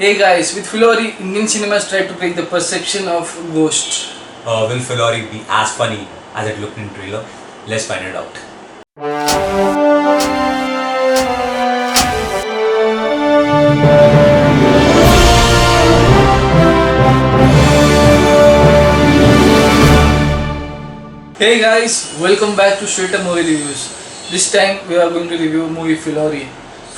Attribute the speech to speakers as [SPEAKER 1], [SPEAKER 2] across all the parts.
[SPEAKER 1] Hey guys, with Filori, Indian cinemas tried to break the perception of ghost.
[SPEAKER 2] Will Filori be as funny as it looked in trailer? Let's find it out.
[SPEAKER 1] Hey guys, welcome back to Straight Up Movie Reviews. This time we are going to review movie Filori.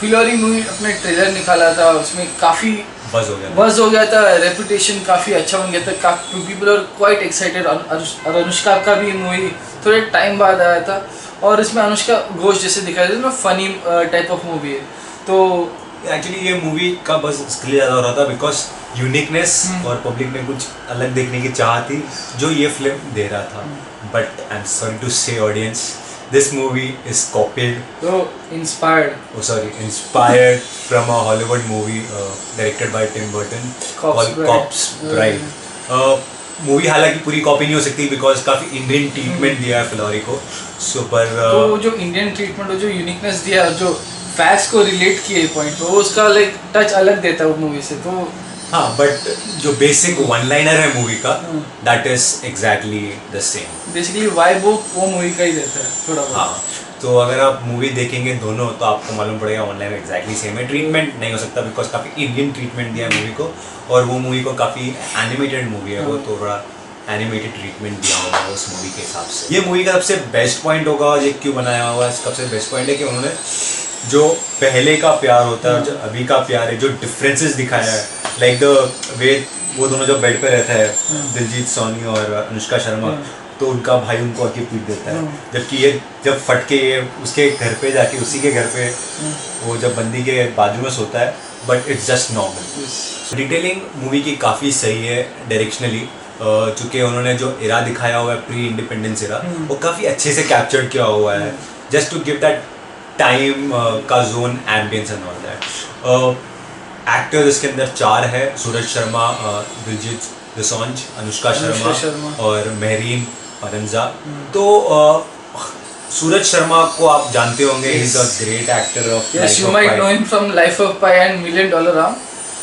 [SPEAKER 1] Fillory movie अपने trailer निकाला था, उसमें काफ़ी buzz हो गया था, reputation काफ़ी अच्छा बन गया था, पीपल आर क्वाइट एक्साइटेड। और अनुष्का का भी मूवी थोड़े टाइम बाद आया था और इसमें अनुष्का घोष जैसे दिखाई देता है, फनी टाइप ऑफ मूवी है। तो
[SPEAKER 2] एक्चुअली ये मूवी का बस इसके लिए ज़्यादा हो रहा था बिकॉज यूनिकनेस और पब्लिक में कुछ अलग देखने की चाह थी जो ये फिल्म दे रहा था। But I am sorry to say audience, this movie is copied. Inspired from a Hollywood movie directed by Tim Burton called Corpse Bride. Movie हालांकि पूरी कॉपी नहीं हो सकती बिकॉज काफी इंडियन ट्रीटमेंट दिया है फिलोरी को। सो पर
[SPEAKER 1] तो जो इंडियन ट्रीटमेंट, जो यूनिकनेस दिया, जो फैक्ट्स को रिलेट किए पॉइंट पे, वो उसका लाइक टच अलग देता है वो मूवी से। तो
[SPEAKER 2] हाँ, बट जो बेसिक वन लाइनर है मूवी का, that is exactly the same.
[SPEAKER 1] Basically vibe वो मूवी का ही देता है थोड़ा बहुत।
[SPEAKER 2] हाँ, तो अगर आप मूवी देखेंगे दोनों तो आपको मालूम पड़ेगा ऑनलाइन एग्जैक्टली सेम है। ट्रीटमेंट नहीं हो सकता बिकॉज काफ़ी इंडियन ट्रीटमेंट दिया है मूवी को, और वो मूवी को काफ़ी एनिमेटेड मूवी है, वो थोड़ा एनिमेटेड ट्रीटमेंट दिया होगा उस मूवी के हिसाब से। ये मूवी का सबसे बेस्ट पॉइंट होगा, ये क्यों बनाया हुआ है, सबसे बेस्ट पॉइंट है कि उन्होंने जो पहले का प्यार होता है और जो अभी का प्यार है, जो डिफरेंसेस दिखाया है, लाइक द वे वो दोनों जब बेड पे रहता है, दिलजीत सोनी और अनुष्का शर्मा, तो उनका भाई उनको आके पीट देता है, जबकि ये जब फट के ये उसके घर पे जाके उसी के घर पे वो जब बंदी के बाजू में सोता है, but it's just normal. Detailing movie की काफ़ी सही है डायरेक्शनली, चूँकि उन्होंने जो इरा दिखाया हुआ है प्री इंडिपेंडेंस इरा, वो काफ़ी अच्छे से कैप्चर किया हुआ है, just to give that time का zone ambience and all that. Actors इसके अंदर 4 है, सूरज शर्मा, दिलजीत दोसांझ, अनुष्का शर्मा और मेहरीन परंजा। तो सूरज शर्मा को आप जानते होंगे, he is a great actor of
[SPEAKER 1] yes, you might know him from life of pi and million dollar arm.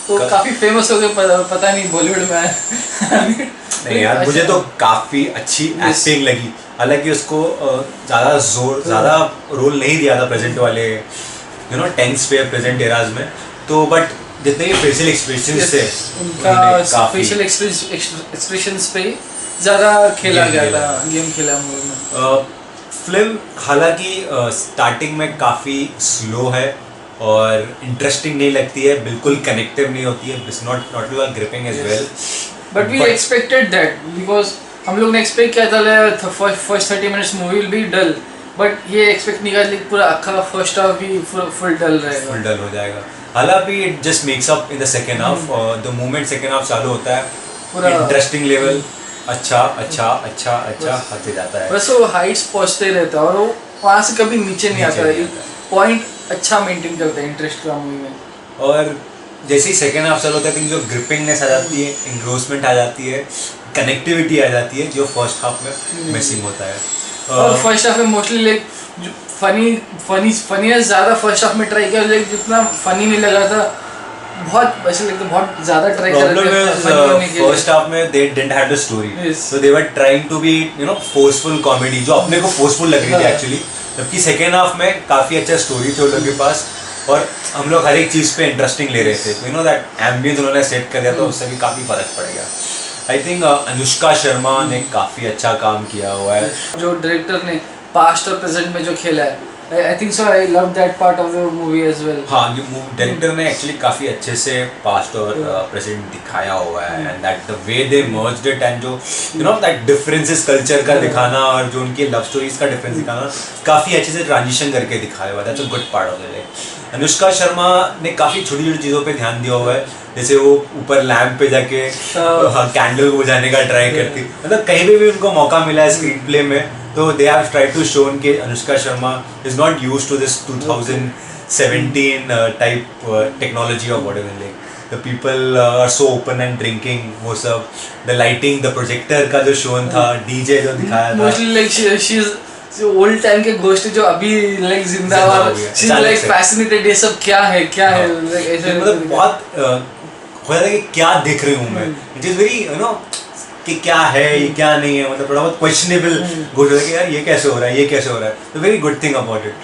[SPEAKER 1] तो काफी फेमस हो गए, पता नहीं बॉलीवुड में
[SPEAKER 2] नहीं यार, मुझे तो काफी अच्छी एक्टिंग लगी। हालांकि उसको ज़्यादा रोल नहीं दिया था प्रेजेंट वाले टेंस पे प्रेजेंट एराज में, तो बट जितने भी फेशियल एक्सप्रेशंस थे,
[SPEAKER 1] उनका फेशियल एक्सप्रेशंस पे ज़्यादा खेला गया था, गेम खेला मूवी में।
[SPEAKER 2] फिल्म हालांकि स्टार्टिंग में काफ़ी स्लो है और इंटरेस्टिंग नहीं लगती है, बिल्कुल कनेक्टिव नहीं होती है, it's not gripping as well,
[SPEAKER 1] but we expected that because हम लोग ने एक्सपेक्ट किया था first 30 minutes movie will be dull, but ये एक्सपेक्ट नहीं किया पूरा अक्खा फर्स्ट हाफ भी फुल डल रहेगा,
[SPEAKER 2] फुल डल हो जाएगा। हालांकि it just makes up in the second half, the moment second half चालू होता है पूरा इंटरेस्टिंग लेवल अच्छा आते जाता है,
[SPEAKER 1] बस वो हाइट्स पहुंचते रहता है और वो वहाँ से कभी नीचे नहीं आता है, पॉइंट अच्छा मेंटेन करता है इंटरेस्ट का मूवी में।
[SPEAKER 2] और जैसे ही सेकेंड हाफ चालू होता है, जो ग्रिपिंगनेस आ जाती है, एंग्रोसमेंट आ जाती है, कनेक्टिविटी आ जाती है, जो फर्स्ट हाफ में मिसिंग होता है।
[SPEAKER 1] और फर्स्ट हाफ में मोस्टली लाइक फनीनेस ज़्यादा फर्स्ट हाफ में ट्राई किया, लाइक जितना फनी नहीं लगा था, बहुत ऐसे लगता बहुत ज़्यादा ट्राई कर रहे थे
[SPEAKER 2] फर्स्ट हाफ में। They didn't have the story, so they were trying to be forceful comedy, जो अपने को फोर्सफुल लग रही थी एक्चुअली, जबकि सेकेंड हाफ में काफ़ी अच्छा स्टोरी थी उन लोगों के पास और हम लोग हर एक चीज़ पे इंटरेस्टिंग ले रहे थे। दैट एम्बियंस उन्होंने सेट कर दिया, तो उससे भी काफ़ी फर्क पड़ेगा। आई थिंक अनुष्का शर्मा ने काफ़ी अच्छा काम किया हुआ है,
[SPEAKER 1] जो डायरेक्टर ने पास्ट और प्रेजेंट में जो खेला है। I think so. I love that part of the movie as well.
[SPEAKER 2] हाँ, डायरेक्टर ने एक्चुअली काफ़ी अच्छे से पास्ट और प्रेजेंट दिखाया हुआ है, and that the way they merged it, and जो दैट डिफरेंसेस कल्चर का दिखाना और जो उनकी लव स्टोरीज का डिफरेंस दिखाना, काफ़ी अच्छे से ट्रांजिशन करके दिखाया हुआ है। That's a good part of the day. Anushka Sharma ने काफ़ी छोटी छोटी चीज़ों पे ध्यान दिया हुआ है, जैसे वो ऊपर लैम्प पे जाके कैंडल को बुझाने का ट्राई करती, मतलब कहीं भी उनको मौका मिला है स्क्रीन प्ले में, तो they have tried to show कि Anushka Sharma is not used to this 2017 type technology और whatever, like the people are so open and drinking, वो सब, द लाइटिंग, द प्रोजेक्टर का जो शोन था, डीजे जो दिखाया था,
[SPEAKER 1] मोस्टली लाइक शी इज जो ओल्ड टाइम के गोष्ट जो अभी लाइक जिंदाबाद, शी इज लाइक फैसिनेटेड, ये सब क्या है,
[SPEAKER 2] मतलब बहुत हो जाता है कि क्या देख रही हूँ मैं, it is very you know कि क्या है ये क्या नहीं है, मतलब थोड़ा बहुत क्वेश्चनेबल हो जाता है कि यार ये कैसे हो रहा है, ये कैसे हो रहा है. तो very good thing about it.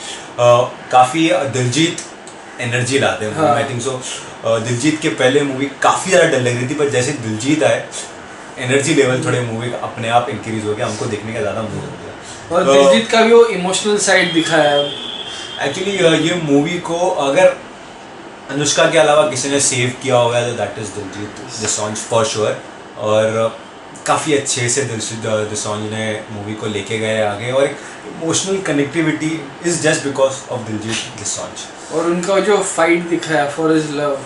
[SPEAKER 2] काफ़ी दिलजीत एनर्जी लाते हैं. आई थिंक सो दिलजीत के पहले मूवी काफ़ी ज़्यादा डर लग रही थी, पर जैसे दिलजीत आए एनर्जी लेवल थोड़े मूवी का अपने आप इंक्रीज हो गया, हमको देखने का ज़्यादा मूड हो गया.
[SPEAKER 1] और दिलजीत का भी वो इमोशनल साइड दिखाया है.
[SPEAKER 2] एक्चुअली ये मूवी को अगर अनुष्का के अलावा किसी ने सेव किया होगा तो that is Diljit Dosanjh for sure. और काफ़ी अच्छे से दिलजीत दोसांझ ने मूवी को लेके गए आगे, और एक emotional connectivity is just because of Diljit Dosanjh.
[SPEAKER 1] और उनका जो फाइट दिखाया फॉर हिज लव,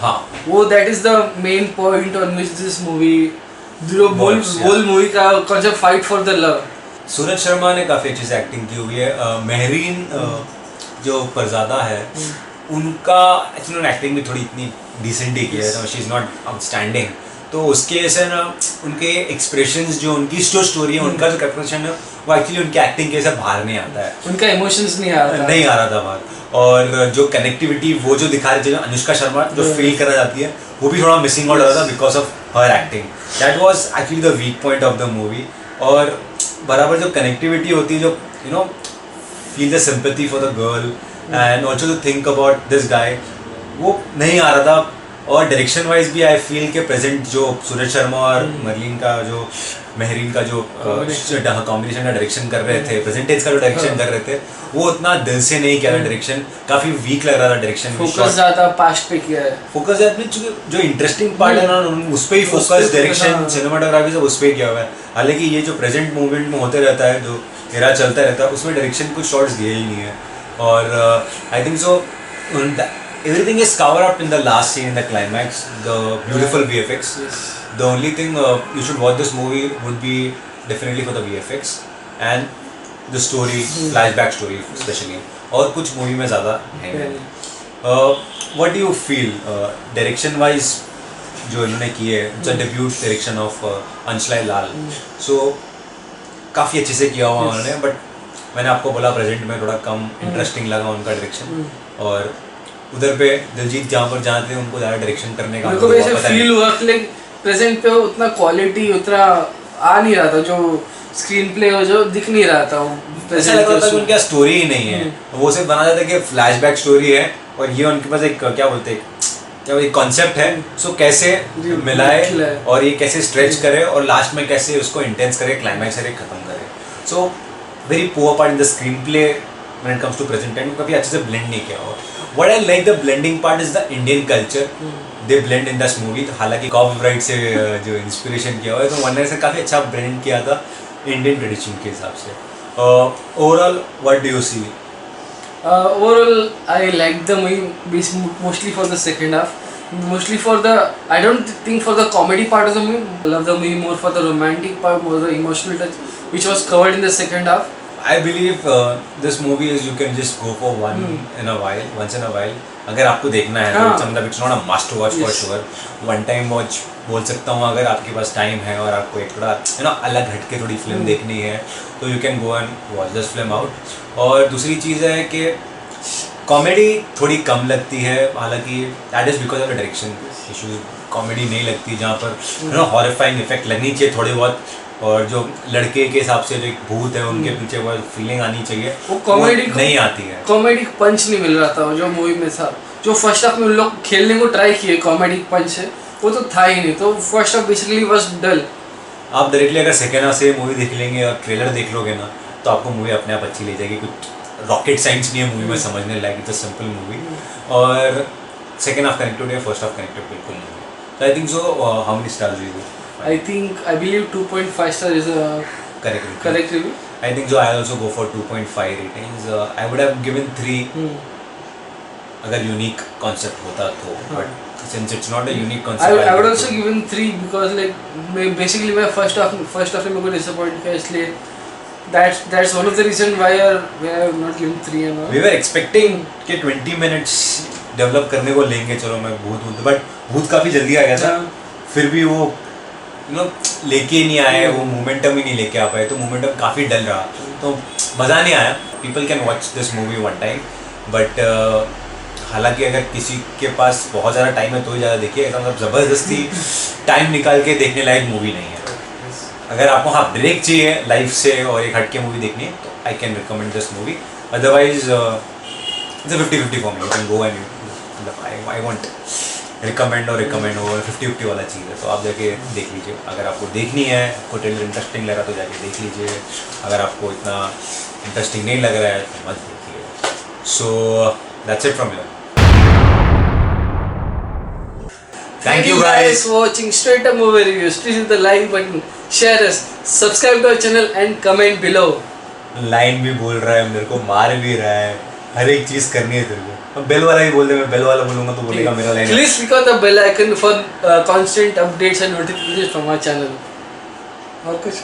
[SPEAKER 2] हाँ
[SPEAKER 1] वो that is the main point on which this movie whole movie का concept, fight for the love.
[SPEAKER 2] Suraj Sharma ने काफ़ी अच्छे से एक्टिंग की हुई है. महरीन जो परज़ादा है उनका एक्चुअली एक्टिंग भी थोड़ी इतनी डिसेंट ही की है, शी इज़ नॉट आउटस्टैंडिंग. तो उसके ऐसे ना उनके एक्सप्रेशंस जो उनकी जो स्टोरी है उनका जो कैरेक्टराइजेशन है वो एक्चुअली उनके एक्टिंग के से बाहर नहीं आता है,
[SPEAKER 1] उनका इमोशंस नहीं आ रहा
[SPEAKER 2] था बाहर. और जो कनेक्टिविटी वो जो दिखा रही थी अनुष्का शर्मा जो फील करा जाती है वो भी थोड़ा मिसिंग आउट हो रहा था because of her acting. That was actually the weak point of the movie. और बराबर जो कनेक्टिविटी होती है, जो you know feel the sympathy for the girl and also to think about this guy, वो नहीं आ रहा था. और डायरेक्शन वाइज भी आई फील के प्रेजेंट जो सूरज शर्मा और महरीन का जो कॉम्बिनेशन का डायरेक्शन कर रहे थे, प्रेजेंटेज का जो डायरेक्शन कर रहे थे, वो उतना दिल से नहीं किया था. डायरेक्शन काफ़ी वीक लग रहा था. डायरेक्शन
[SPEAKER 1] फोकस ज़्यादा पास्ट पे किया है.
[SPEAKER 2] फोकस जो इंटरेस्टिंग पार्ट है ना उस पर ही फोकस, डायरेक्शन सिनेमाटोग्राफी सब उस पर ही किया हुआ है. हालांकि ये जो प्रेजेंट मूवमेंट में होते रहता है, जो एरा चलता रहता है, उसमें डायरेक्शन कुछ शॉट्स दिए ही नहीं है. और I think so everything is covered up in the last scene in the climax, the beautiful VFX. The only thing you should watch this movie would be definitely for the VFX and the story, flashback story especially. और कुछ movie में ज़्यादा है. What do you feel direction wise जो इन्होंने की है, it's a debut direction of अंशलाय Lal. So काफ़ी अच्छे से किया हुआ उन्होंने, बट मैंने आपको बोला प्रेजेंट में थोड़ा कम इंटरेस्टिंग लगा उनका डायरेक्शन. और उधर पे दिलजीत जहाँ पर जहाँ थे उनको ज़्यादा डायरेक्शन करने का
[SPEAKER 1] मेरे को ऐसे फील हुआ कि लाइक प्रेजेंट पे उतना क्वालिटी उतना आ नहीं रहा था, जो स्क्रीन प्ले हो जो दिख नहीं रहा था.
[SPEAKER 2] ऐसा लग रहा था कि उनका स्टोरी ही नहीं है. वो सिर्फ बना जाता है कि फ्लैशबैक स्टोरी है और ये उनके पास एक क्या बोलते हैं कॉन्सेप्ट है, सो कैसे मिलाए और ये कैसे स्ट्रेच करे और लास्ट में कैसे उसको इंटेंस करे, क्लाइमैक्स करे, खत्म करे. So very poor part in the screenplay when it comes to present time. कभी अच्छे से ब्लेंड नहीं किया. और what I like the blending part is the Indian culture. They blend in this movie. हालांकि कॉपीराइट से जो inspiration किया हुआ है, तो वनर से काफ़ी अच्छा ब्लेंड किया था इंडियन ट्रेडिशन के हिसाब से. Overall what do you see?
[SPEAKER 1] Overall I like the movie mostly for the second half, mostly for the, I don't think for the comedy part of the movie. I love the movie more for the romantic part, more the emotional touch which was covered in the second half.
[SPEAKER 2] I believe this movie is you can just go for once in a while. अगर आपको देखना है तो मतलब it's not a must watch for sure. One time watch बोल सकता हूँ. अगर आपके पास टाइम है और आपको एक थोड़ा अलग हटके थोड़ी फिल्म देखनी है तो you can go and watch this film out. और दूसरी चीज़ है कि कॉमेडी थोड़ी कम लगती है, हालांकि that is because of the direction issues. Comedy नहीं लगती जहाँ पर हॉरिफाइंग इफेक्ट लगनी चाहिए थोड़ी बहुत, और जो लड़के के हिसाब से जो एक भूत है उनके पीछे वो फीलिंग आनी चाहिए,
[SPEAKER 1] वो कॉमेडी
[SPEAKER 2] नहीं आती है.
[SPEAKER 1] कॉमेडी पंच नहीं मिल रहा था जो मूवी में था. जो फर्स्ट हाफ में उन लोग खेलने को ट्राई किए कॉमेडी पंच है, वो तो था ही नहीं. तो फर्स्ट हाफ बेसिकली वाज डल.
[SPEAKER 2] आप डायरेक्टली अगर सेकेंड हाफ से मूवी देख लेंगे और ट्रेलर देख लोगे ना तो आपको मूवी अपने आप अच्छी ले जाएगी. कुछ रॉकेट साइंस नहीं है मूवी में समझने लायक, इट्स अ सिंपल मूवी. और सेकेंड हाफ कनेक्टेड है, फर्स्ट हाफ कनेक्टेड बिल्कुल नहीं. So I think so. How many stars do you give?
[SPEAKER 1] I believe 2.5 star is a correct review.
[SPEAKER 2] I think so. I also go for 2.5 ratings. I would have given 3 अगर unique concept होता तो, but since it's not a unique concept,
[SPEAKER 1] I would also given 3 because like basically my first half में मेरे को disappoint किया, इसलिए that's one of the reason why I have not given 3 and all.
[SPEAKER 2] We were expecting कि 20 minutes develop करने को लेंगे, चलो मैं भूत बट भूत काफ़ी जल्दी आ गया था. फिर भी वो लेके नहीं आए, वो मोमेंटम ही नहीं लेके आ पाए, तो मोमेंटम काफ़ी डल रहा, तो मज़ा नहीं आया. People can watch this movie one time, but हालांकि अगर किसी के पास बहुत ज़्यादा टाइम है तो ही ज़्यादा देखिए, ऐसा मतलब ज़बरदस्ती टाइम निकाल के देखने लायक मूवी नहीं है। अगर आपको हाँ ब्रेक चाहिए लाइफ से और एक हटके मूवी देखनी है तो I can recommend this movie, otherwise it's 50-50 for me, you can go and मतलब आई वांट रिकमेंड और 50-50 वाला चीज़ है, तो आप जाके देख लीजिए। अगर आपको देखनी है, आपको ट्रेलर इंटरेस्टिंग लगा तो जाके देख लीजिए, अगर आपको इतना इंटरेस्टिंग नहीं लग रहा है तो मत देखिए। So that's it from here. Thank you guys
[SPEAKER 1] for watching Straight Up Movie Reviews. Please hit the like button, share us, subscribe to our channel and comment below.
[SPEAKER 2] Line भी बोल रहा है मेरे को, मार भी रहा है, हर एक चीज़ करनी है तेरे को। अब बेल वाला भी बोल दे, मैं बेल वाला बोलूँगा तो बोलेगा मेरा line.
[SPEAKER 1] Please click on the bell icon for constant updates and notifications from our channel. और कुछ